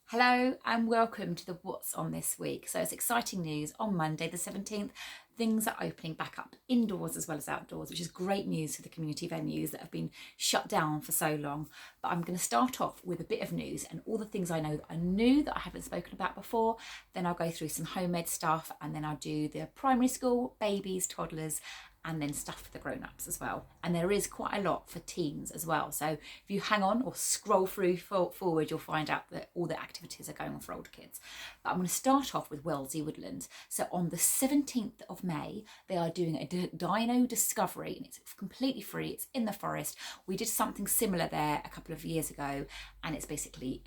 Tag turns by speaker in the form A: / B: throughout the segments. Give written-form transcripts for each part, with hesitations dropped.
A: Hello and welcome to the What's On this week. So it's exciting news. On Monday the 17th, things are opening back up indoors as well as outdoors, which is great news for the community venues that have been shut down for so long. But I'm going to start off with a bit of news and all the things I know that I knew that I haven't spoken about before. Then I'll go through some homemade stuff and then I'll do the primary school, babies, toddlers, and then stuff for the grown-ups as well. And there is quite a lot for teens as well. So if you hang on or scroll through forward, you'll find out that all the activities are going on for older kids. But I'm going to start off with Wellesley Woodland. So on the 17th of May, they are doing a dino discovery and it's completely free. It's in the forest. We did something similar there a couple of years ago and it's basically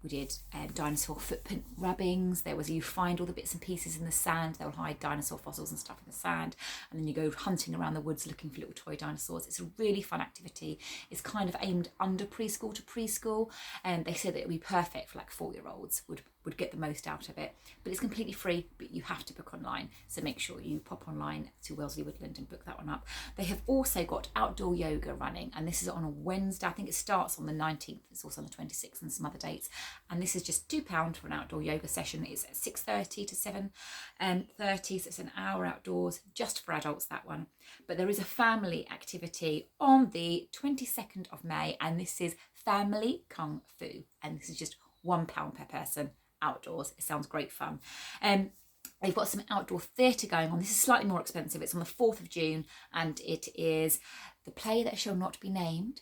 A: we did dinosaur footprint rubbings. There was, you find all the bits and pieces in the sand. They'll hide dinosaur fossils and stuff in the sand. And then you go hunting around the woods looking for little toy dinosaurs. It's a really fun activity. It's kind of aimed under preschool to preschool. And they said that it would be perfect for like 4-year-olds, would get the most out of it. But it's completely free, but you have to book online. So make sure you pop online to Wellesley Woodland and book that one up. They have also got outdoor yoga running. And this is on a Wednesday. I think it starts on the 19th. It's also on the 26th and some other dates. And this is just £2 for an outdoor yoga session. It's at 6:30 to 7:30, so it's an hour outdoors, just for adults, that one. But there is a family activity on the 22nd of May, and this is Family Kung Fu, and this is just £1 per person outdoors. It sounds great fun. They've got some outdoor theatre going on. This is slightly more expensive. It's on the 4th of June, and it is The Play That Shall Not Be Named.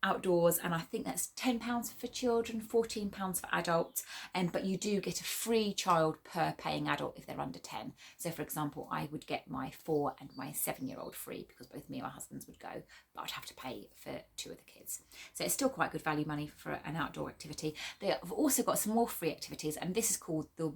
A: Outdoors, and I think that's £10 for children, £14 for adults, but you do get a free child per paying adult if they're under 10. So for example, I would get my 4 and my 7-year-old free because both me and my husbands would go, but I'd have to pay for 2 of the kids. So it's still quite good value money for an outdoor activity. They have also got some more free activities, and this is called the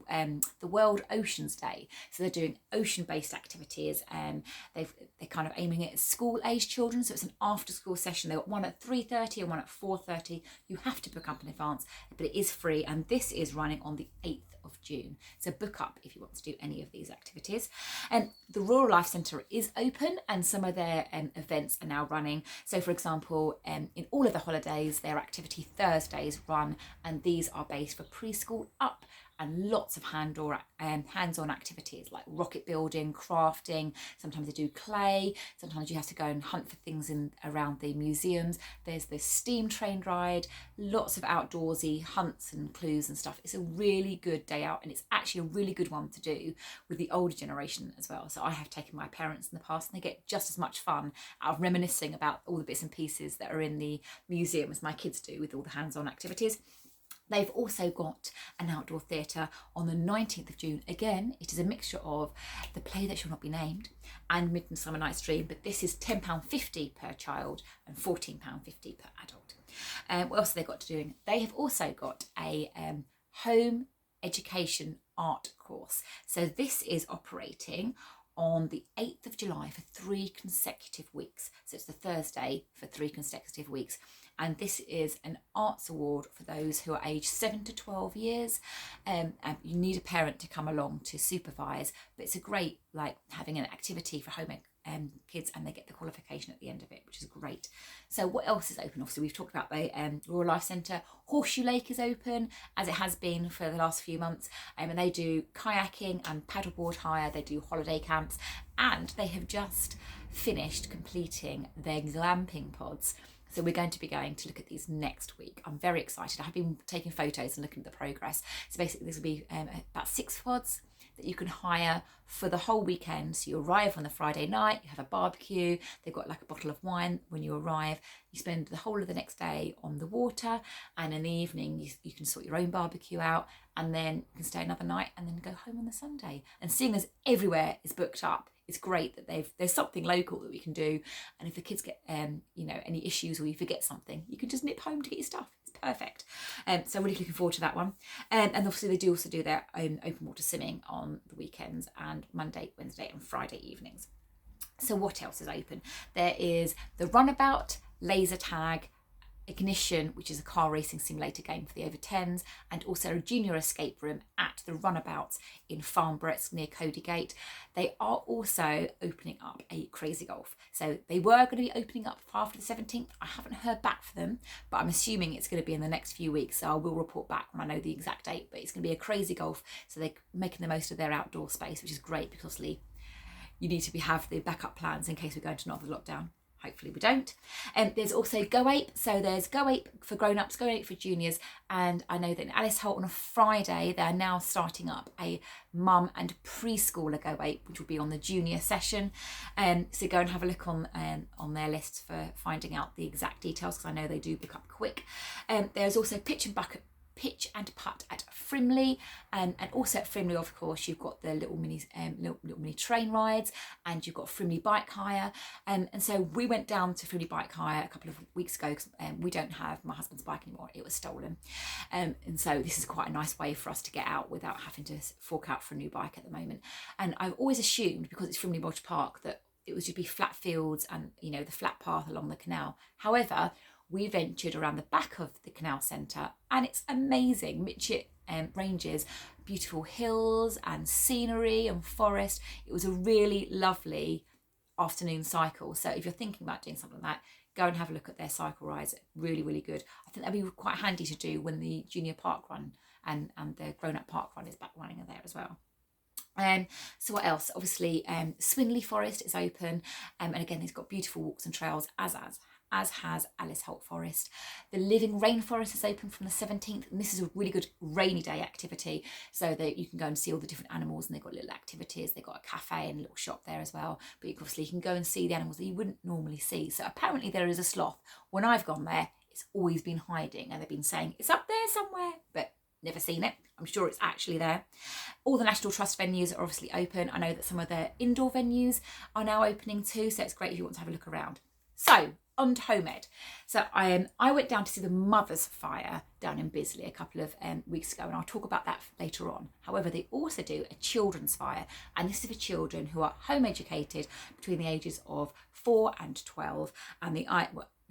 A: World Oceans Day. So they're doing ocean-based activities, and they're kind of aiming it at school-age children. So it's an after-school session. They've got one at 3:30 and one at 4:30. You have to book up in advance, but it is free, and this is running on the 8th of June. So book up if you want to do any of these activities. And the Rural Life Centre is open, and some of their events are now running. So for example, in all of the holidays, their Activity Thursdays run, and these are based for preschool up, and lots of hands-on activities like rocket building, crafting. Sometimes they do clay. Sometimes you have to go and hunt for things around the museums. There's this steam train ride, lots of outdoorsy hunts and clues and stuff. It's a really good day out, and it's actually a really good one to do with the older generation as well. So I have taken my parents in the past, and they get just as much fun out of reminiscing about all the bits and pieces that are in the museum as my kids do with all the hands-on activities. They've also got an outdoor theatre on the 19th of June. Again, it is a mixture of The Play That Shall Not Be Named and Midsummer Night's Dream, but this is £10.50 per child and £14.50 per adult. What else have they got to do? They have also got a home education art course. So this is operating on the 8th of July for 3 consecutive weeks. So it's the Thursday for 3 consecutive weeks. And this is an arts award for those who are aged 7 to 12 years. And you need a parent to come along to supervise, but it's a great, like, having an activity for home kids, and they get the qualification at the end of it, which is great. So what else is open? Obviously, we've talked about the Rural Life Centre. Horseshoe Lake is open, as it has been for the last few months, and they do kayaking and paddleboard hire. They do holiday camps, and they have just finished completing their glamping pods. So we're going to be going to look at these next week. I'm very excited. I have been taking photos and looking at the progress. So basically this will be about 6 pods that you can hire for the whole weekend. So you arrive on the Friday night, you have a barbecue, they've got like a bottle of wine when you arrive. You spend the whole of the next day on the water, and in the evening you can sort your own barbecue out, and then you can stay another night and then go home on the Sunday. And seeing as everywhere is booked up, it's great that there's something local that we can do. And if the kids get any issues or you forget something, you can just nip home to get your stuff. It's perfect. So I'm really looking forward to that one. And obviously they do also do their own open water swimming on the weekends and Monday, Wednesday and Friday evenings. So what else is open? There is the runabout, laser tag, Ignition, which is a car racing simulator game for the over 10s, and also a junior escape room at the Runabouts in Farnborough, it's near Cody Gate. They are also opening up a Crazy Golf. So they were going to be opening up after the 17th. I haven't heard back from them, but I'm assuming it's going to be in the next few weeks. So I will report back when I know the exact date, but it's going to be a Crazy Golf. So they're making the most of their outdoor space, which is great because obviously you need to have the backup plans in case we go into another lockdown. Hopefully we don't. There's also Go Ape. So there's Go Ape for grown-ups, Go Ape for juniors. And I know that in Alice Holt on a Friday, they're now starting up a mum and preschooler Go Ape, which will be on the junior session. So go and have a look on their lists for finding out the exact details, because I know they do pick up quick. There's also Pitch and Putt at Frimley, and also at Frimley, of course, you've got the little mini train rides, and you've got Frimley bike hire, and so we went down to Frimley bike hire a couple of weeks ago because we don't have my husband's bike anymore, it was stolen, and so this is quite a nice way for us to get out without having to fork out for a new bike at the moment. And I've always assumed, because it's Frimley Lodge Park, that it would just be flat fields and, you know, the flat path along the canal. However, we ventured around the back of the canal centre and it's amazing. Mitchett ranges, beautiful hills and scenery and forest. It was a really lovely afternoon cycle. So if you're thinking about doing something like that, go and have a look at their cycle rides. Really, really good. I think that'd be quite handy to do when the junior park run and the grown-up park run is back running there as well. So what else? Obviously, Swinley Forest is open, and again, it's got beautiful walks and trails, as has Alice Holt Forest. The Living Rainforest is open from the 17th, and this is a really good rainy day activity, so that you can go and see all the different animals, and they've got little activities. They've got a cafe and a little shop there as well, but obviously you can go and see the animals that you wouldn't normally see. So apparently there is a sloth. When I've gone there, it's always been hiding, and they've been saying it's up there somewhere, but never seen it. I'm sure it's actually there. All the National Trust venues are obviously open. I know that some of their indoor venues are now opening too, so it's great if you want to have a look around. So on to home ed. So I went down to see the Mother's Fire down in Bisley a couple of weeks ago, and I'll talk about that later on. However, they also do a children's fire, and this is for children who are home educated between the ages of 4 and 12, and the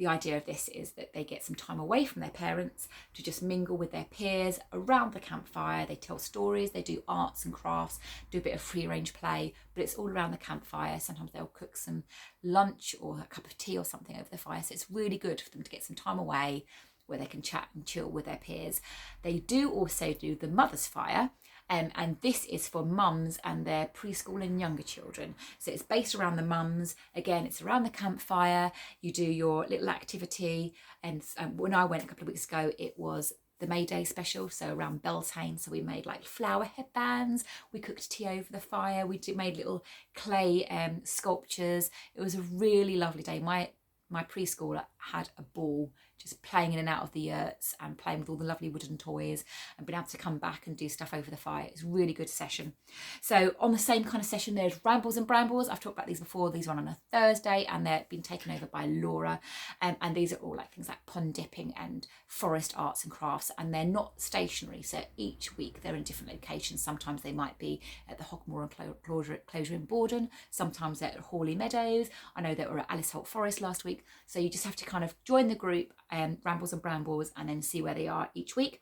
A: idea of this is that they get some time away from their parents to just mingle with their peers around the campfire. They tell stories, they do arts and crafts, do a bit of free range play, but it's all around the campfire. Sometimes they'll cook some lunch or a cup of tea or something over the fire. So it's really good for them to get some time away where they can chat and chill with their peers. They do also do the Mother's Fire, and this is for mums and their preschool and younger children. So it's based around the mums. Again, it's around the campfire. You do your little activity. And when I went a couple of weeks ago, it was the May Day special, so around Beltane. So we made like flower headbands. We cooked tea over the fire. Made little clay sculptures. It was a really lovely day. My preschooler had a ball just playing in and out of the yurts and playing with all the lovely wooden toys and being able to come back and do stuff over the fire. It's a really good session. So on the same kind of session, there's Rambles and Brambles. I've talked about these before. These are on a Thursday and they're being taken over by Laura. And these are all like things like pond dipping and forest arts and crafts, and they're not stationary. So each week they're in different locations. Sometimes they might be at the Hogmore Closure in Borden. Sometimes they're at Hawley Meadows. I know they were at Alice Holt Forest last week. So you just have to kind of join the group, Rambles and Brambles, and then see where they are each week.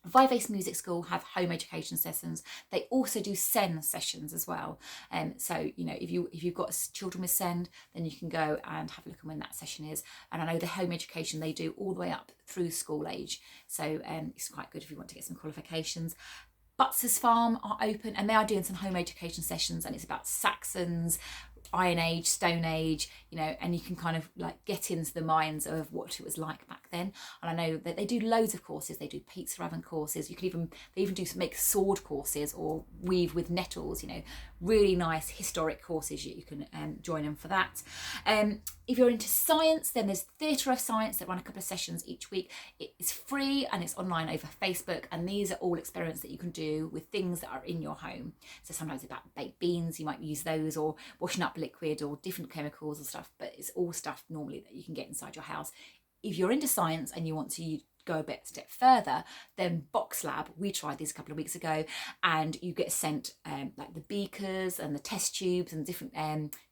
A: Vivace Music School have home education sessions. They also do SEN sessions as well. So, you know, if you've got children with SEN, then you can go and have a look at when that session is. And I know the home education they do all the way up through school age. So it's quite good if you want to get some qualifications. Butts's Farm are open and they are doing some home education sessions, and it's about Saxons, Iron Age, Stone Age, you know, and you can kind of like get into the minds of what it was like back then. And I know that they do loads of courses. They do pizza oven courses. They even do make sword courses or weave with nettles, you know, really nice historic courses. You can join them for that. If you're into science, then there's Theatre of Science that run a couple of sessions each week. It's free and it's online over Facebook, and these are all experiments that you can do with things that are in your home. So sometimes it's about baked beans, you might use those, or washing up liquid or different chemicals or stuff, but it's all stuff normally that you can get inside your house. If you're into science and you want to go a step further, then Box Lab, we tried these a couple of weeks ago, and you get sent like the beakers and the test tubes and different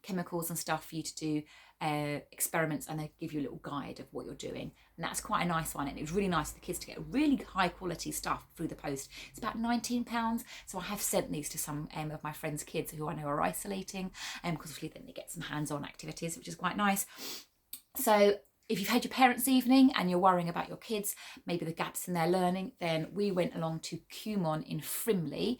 A: chemicals and stuff for you to do experiments, and they give you a little guide of what you're doing, and that's quite a nice one. And it was really nice for the kids to get really high quality stuff through the post. It's about £19, so I have sent these to some of my friends' kids who I know are isolating, because obviously then they get some hands-on activities, which is quite nice. So if you've had your parents' evening and you're worrying about your kids, maybe the gaps in their learning, then we went along to Cumon in Frimley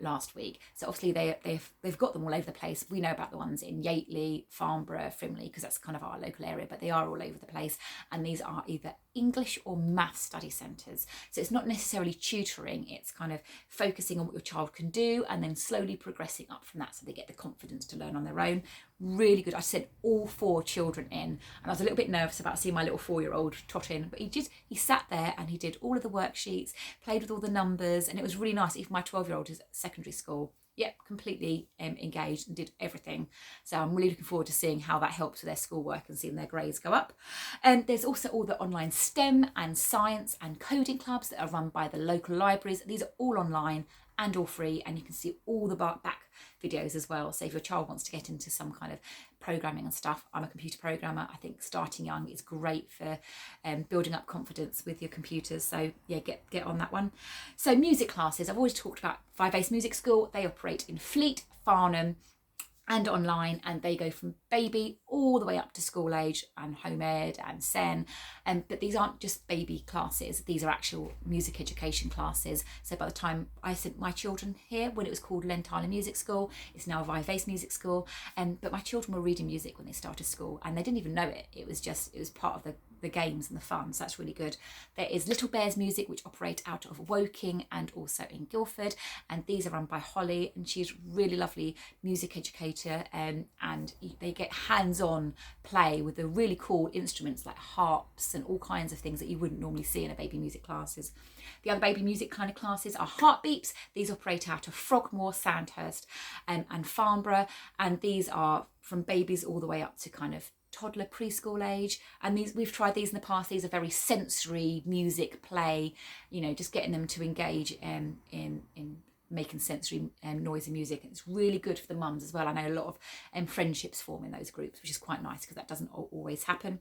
A: last week. So obviously they've got them all over the place. We know about the ones in Yateley, Farnborough, Frimley, because that's kind of our local area, but they are all over the place. And these are either English or math study centres. So it's not necessarily tutoring, it's kind of focusing on what your child can do and then slowly progressing up from that so they get the confidence to learn on their own. Really good. I sent all 4 children in, and I was a little bit nervous about seeing my little 4-year-old tot in, but he sat there and he did all of the worksheets, played with all the numbers, and it was really nice. Even my 12-year-old is at secondary school. Yep, completely engaged and did everything. So I'm really looking forward to seeing how that helps with their schoolwork and seeing their grades go up. And there's also all the online STEM and science and coding clubs that are run by the local libraries. These are all online and all free, and you can see all the back videos as well. So if your child wants to get into some kind of programming and stuff, I'm a computer programmer. I think starting young is great for building up confidence with your computers. So yeah, get on that one. So music classes, I've always talked about Five Ace Music School. They operate in Fleet, Farnham, and online, and they go from baby all the way up to school age and home ed and SEN. But these aren't just baby classes, these are actual music education classes. So by the time I sent my children here, when it was called Lentile Music School, it's now Five Ace Music School. But my children were reading music when they started school, and they didn't even know it. It was part of the games and the fun, so that's really good. There is Little Bears Music, which operate out of Woking and also in Guildford, and these are run by Holly, and she's a really lovely music educator, and they get hands-on play with the really cool instruments like harps and all kinds of things that you wouldn't normally see in a baby music classes. The other baby music kind of classes are Heartbeeps. These operate out of Frogmore, Sandhurst, and Farnborough, and these are from babies all the way up to kind of toddler preschool age. And these, we've tried these in the past. These are very sensory music play, just getting them to engage in making sensory noise and music. It's really good for the mums as well. I know a lot of friendships form in those groups, which is quite nice because that doesn't always happen.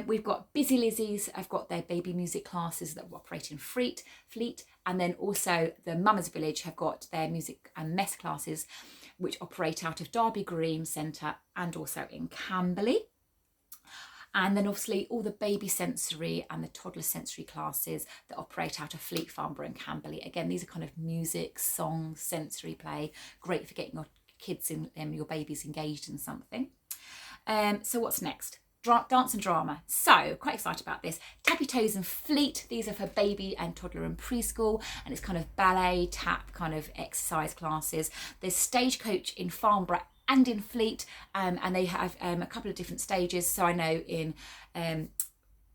A: We've got Busy Lizzies. I've got their baby music classes that operate in Fleet, and then also the Mama's Village have got their music and mess classes, which operate out of Derby Green Centre and also in Camberley. And then obviously all the baby sensory and the toddler sensory classes that operate out of Fleet, Farnborough and Camberley. Again, these are kind of music, song, sensory play, great for getting your kids and your babies engaged in something. So what's next? Dance and drama. So quite excited about this. Tappy Toes and Fleet, these are for baby and toddler and preschool, and it's kind of ballet, tap kind of exercise classes. There's Stagecoach in Farnborough and in Fleet, and they have a couple of different stages. So I know in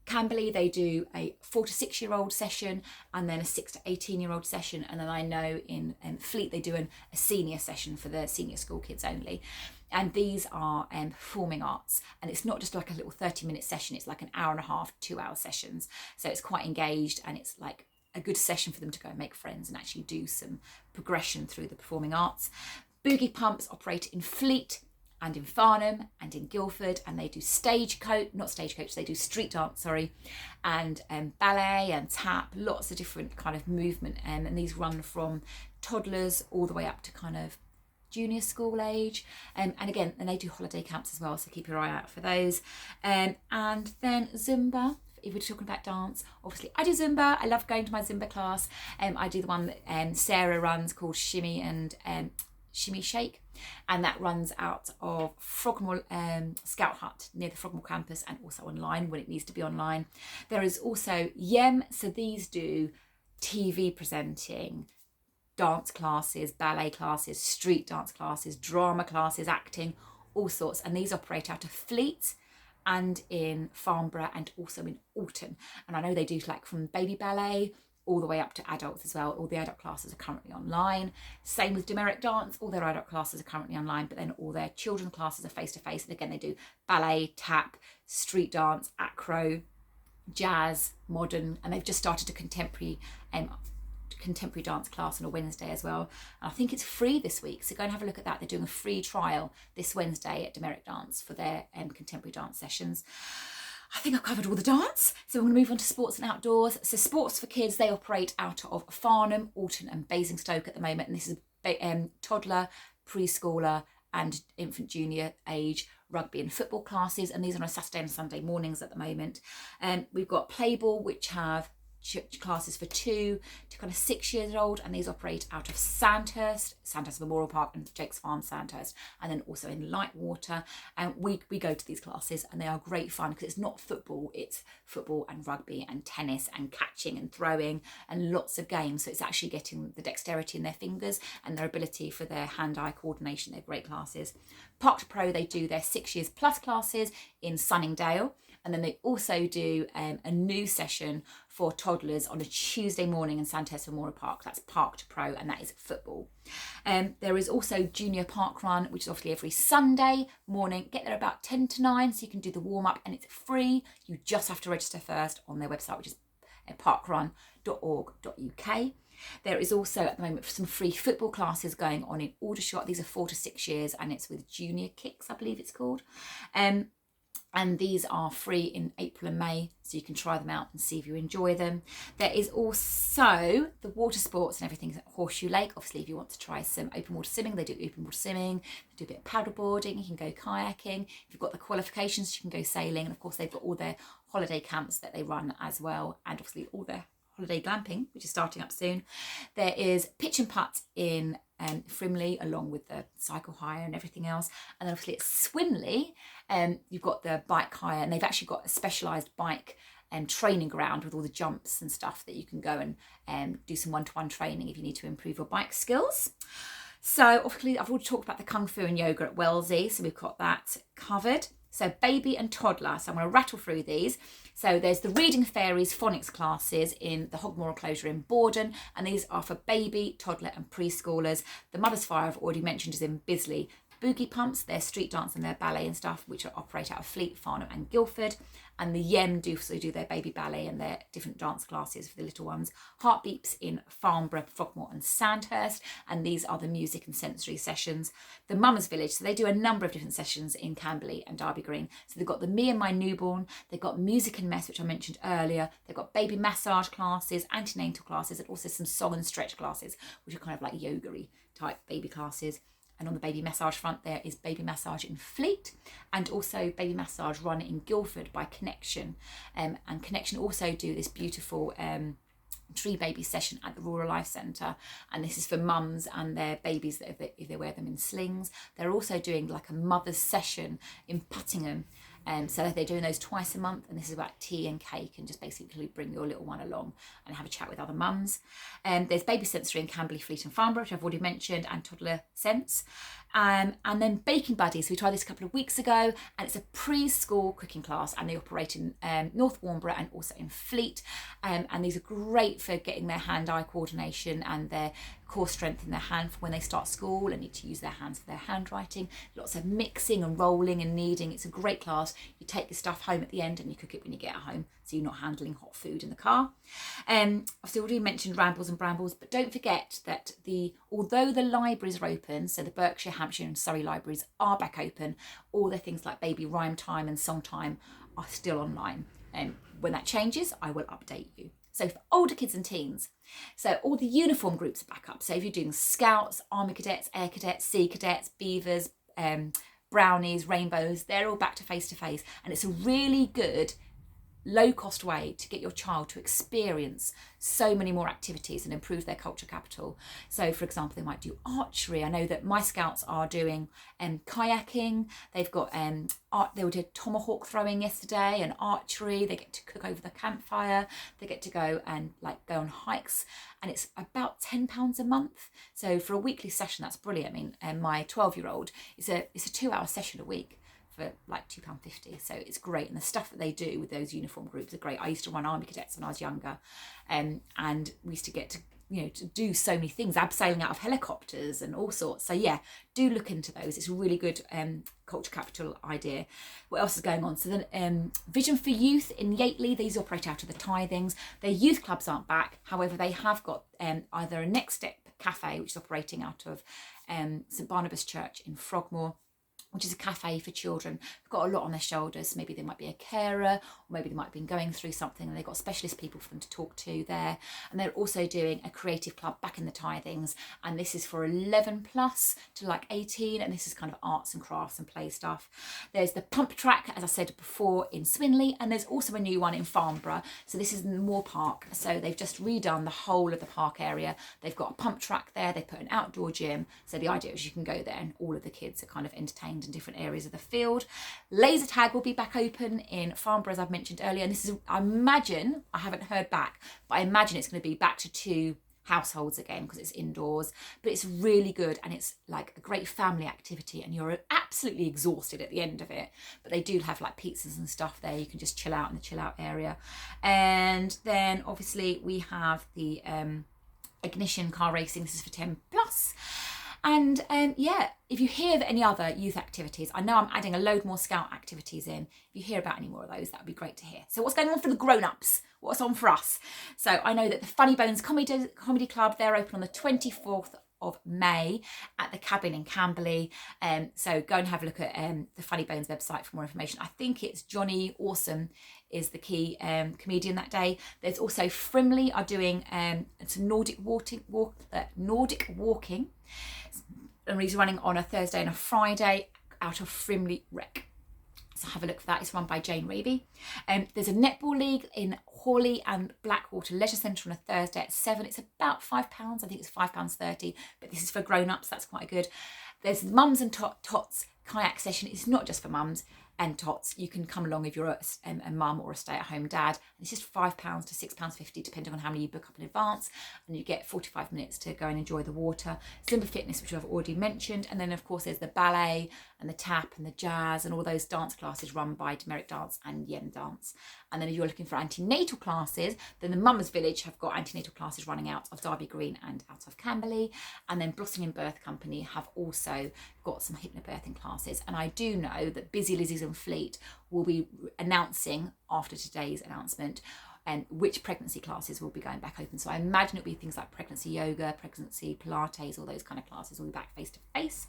A: Camberley they do a 4 to 6 year old session and then a 6 to 18-year-old session, and then I know in Fleet they do a senior session for the senior school kids only. And these are performing arts, and it's not just like a little 30-minute session, it's like an hour and a half, 2-hour sessions. So it's quite engaged, and it's like a good session for them to go and make friends and actually do some progression through the performing arts. Boogie Pumps operate in Fleet and in Farnham and in Guildford, and they do they do street dance, and ballet and tap, lots of different kind of movement, and these run from toddlers all the way up to kind of junior school age, and again, and they do holiday camps as well, so keep your eye out for those. And then Zumba, if we're talking about dance, obviously I do Zumba. I love going to my Zumba class. I do the one that Sarah runs called Shimmy and Shimmy Shake, and that runs out of Frogmore Scout Hut near the Frogmore campus, and also online when it needs to be online. There is also Yem, so these do TV presenting, dance classes, ballet classes, street dance classes, drama classes, acting, all sorts. And these operate out of Fleet and in Farnborough and also in Alton. And I know they do like from baby ballet all the way up to adults as well. All the adult classes are currently online. Same with Demeric Dance, all their adult classes are currently online, but then all their children classes are face-to-face. And again, they do ballet, tap, street dance, acro, jazz, modern, and they've just started a contemporary contemporary dance class on a Wednesday as well. And I think it's free this week, so go and have a look at that. They're doing a free trial this Wednesday at Demeric Dance for their contemporary dance sessions. I think I've covered all the dance, so I'm going to move on to sports and outdoors. So sports for kids, they operate out of Farnham, Alton and Basingstoke at the moment, and this is toddler, preschooler and infant junior age rugby and football classes, and these are on a Saturday and Sunday mornings at the moment. We've got Playball, which have classes for 2 to kind of 6 years old, and these operate out of Sandhurst Memorial Park and Jake's Farm Sandhurst, and then also in Lightwater. And we go to these classes, and they are great fun because it's not football, it's football and rugby and tennis and catching and throwing and lots of games. So it's actually getting the dexterity in their fingers and their ability for their hand-eye coordination. They're great classes. Park to Pro, they do their 6 years plus classes in Sunningdale. And then they also do a new session for toddlers on a Tuesday morning in Sandhurst Memorial Park. That's Park to Pro, and that is football. There is also Junior Park Run, which is obviously every Sunday morning. Get there about 10 to 9 so you can do the warm-up, and it's free. You just have to register first on their website, which is parkrun.org.uk. There is also at the moment some free football classes going on in Aldershot. These are 4 to 6 years, and it's with Junior Kicks, I believe it's called. And these are free in April and May, so you can try them out and see if you enjoy them. There is also the water sports and everything at Horseshoe Lake. Obviously, if you want to try some open water swimming, they do open water swimming. They do a bit of paddle boarding. You can go kayaking. If you've got the qualifications, you can go sailing. And of course, they've got all their holiday camps that they run as well, and obviously all their holiday glamping, which is starting up soon. There is pitch and putt in Frimley, along with the cycle hire and everything else. And then obviously at Swinley, you've got the bike hire, and they've actually got a specialised bike training ground with all the jumps and stuff that you can go and do some one-to-one training if you need to improve your bike skills. So obviously I've already talked about the Kung Fu and yoga at Wellesley, so we've got that covered. So baby and toddler, so I'm going to rattle through these. So there's the Reading Fairies phonics classes in the Hogmoor Closure in Borden, and these are for baby, toddler and preschoolers. The Mother's Fire I've already mentioned is in Bisley. Boogie Pumps, their street dance and their ballet and stuff, which operate out of Fleet, Farnham and Guildford. And the Yem do their baby ballet and their different dance classes for the little ones. Heartbeeps in Farnborough, Frogmore and Sandhurst, and these are the music and sensory sessions. The Mama's Village, so they do a number of different sessions in Camberley and Derby Green. So they've got the Me and My Newborn, they've got Music and Mess, which I mentioned earlier, they've got baby massage classes, antenatal classes, and also some song and stretch classes, which are kind of like yoga-y type baby classes. And on the baby massage front, there is baby massage in Fleet, and also baby massage run in Guildford by Connection. And Connection also do this beautiful tree baby session at the Rural Life Centre, and this is for mums and their babies that if they wear them in slings. They're also doing like a mother's session in Puttingham. So they're doing those twice a month, and this is about tea and cake, and just basically bring your little one along and have a chat with other mums. There's baby sensory in Camberley, Fleet and Farnborough, which I've already mentioned, and toddler sense. And then Baking Buddies, we tried this a couple of weeks ago, and it's a preschool cooking class, and they operate in North Warnborough and also in Fleet. And these are great for getting their hand-eye coordination and their core strength in their hand for when they start school and need to use their hands for their handwriting. Lots of mixing and rolling and kneading. It's a great class. You take your stuff home at the end and you cook it when you get home, so you're not handling hot food in the car. I've already mentioned Rambles and Brambles, but don't forget that although the libraries are open, so the Berkshire, Hampshire and Surrey libraries are back open, all the things like baby rhyme time and song time are still online. And when that changes, I will update you. So for older kids and teens, so all the uniform groups are back up. So if you're doing Scouts, Army Cadets, Air Cadets, Sea Cadets, Beavers, Brownies, Rainbows, they're all back to face-to-face. And it's a really good low-cost way to get your child to experience so many more activities and improve their culture capital. So for example, they might do archery. I know that my Scouts are doing kayaking. They've got they did tomahawk throwing yesterday and archery. They get to cook over the campfire. They get to go go on hikes, and it's about £10 a month. So for a weekly session, that's brilliant. I mean, my 12-year-old, it's a 2-hour session a week for like £2.50, so it's great. And the stuff that they do with those uniform groups are great. I used to run Army Cadets when I was younger, and we used to get to to do so many things, abseiling out of helicopters and all sorts. So yeah, do look into those. It's a really good culture capital idea. What else is going on? So then Vision for Youth in Yateley, these operate out of the Tithings. Their youth clubs aren't back. However, they have got either a Next Step cafe, which is operating out of St Barnabas Church in Frogmore, which is a cafe for children who've got a lot on their shoulders. Maybe they might be a carer, or maybe they might have been going through something and they've got specialist people for them to talk to there. And they're also doing a creative club back in the Tithings, and this is for 11 plus to like 18, and this is kind of arts and crafts and play stuff. There's the pump track, as I said before, in Swinley, and there's also a new one in Farnborough. So this is in the Moor Park. So they've just redone the whole of the park area. They've got a pump track there, they put an outdoor gym. So the idea is you can go there and all of the kids are kind of entertained in different areas of the field. Laser tag will be back open in Farnborough, as I've mentioned earlier, and this is, I imagine, I haven't heard back, but I imagine it's going to be back to 2 households again because it's indoors. But it's really good, and it's like a great family activity, and you're absolutely exhausted at the end of it. But they do have like pizzas and stuff there, you can just chill out in the chill out area. And then obviously we have the Ignition car racing. This is for 10 plus. And yeah, if you hear of any other youth activities, I know I'm adding a load more scout activities in. If you hear about any more of those, that would be great to hear. So what's going on for the grown-ups? What's on for us? So I know that the Funny Bones Comedy Club, they're open on the 24th of May at the Cabin in Camberley. So go and have a look at the Funny Bones website for more information. I think it's Johnny Awesome is the key comedian that day. There's also Frimley are doing some Nordic walking. And he's running on a Thursday and a Friday out of Frimley Rec. So have a look for that. It's run by Jane Raby. There's a netball league in Hawley and Blackwater Leisure Centre on a Thursday at 7. It's about £5. I think it's £5.30, but this is for grown-ups. That's quite good. There's the Mums and Tots kayak session. It's not just for mums and tots. You can come along if you're a mum or a stay-at-home dad. It's just £5 to £6.50 depending on how many you book up in advance, and you get 45 minutes to go and enjoy the water. Zumba fitness, which I've already mentioned, and then of course there's the ballet and the tap and the jazz and all those dance classes run by Demeric Dance and Yen Dance. And then if you're looking for antenatal classes, then the Mummers Village have got antenatal classes running out of Derby Green and out of Camberley. And then Blossoming Birth Company have also got some hypnobirthing classes. And I do know that Busy Lizzie's and Fleet will be announcing after today's announcement and which pregnancy classes will be going back open. So I imagine it'll be things like pregnancy yoga, pregnancy Pilates, all those kind of classes will be back face to face.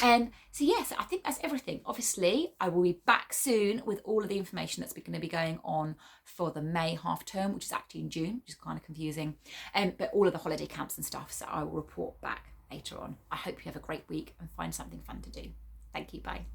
A: So yes, I think that's everything. Obviously, I will be back soon with all of the information that's going to be going on for the May half term, which is actually in June, which is kind of confusing. But all of the holiday camps and stuff, so I will report back later on. I hope you have a great week and find something fun to do. Thank you, bye.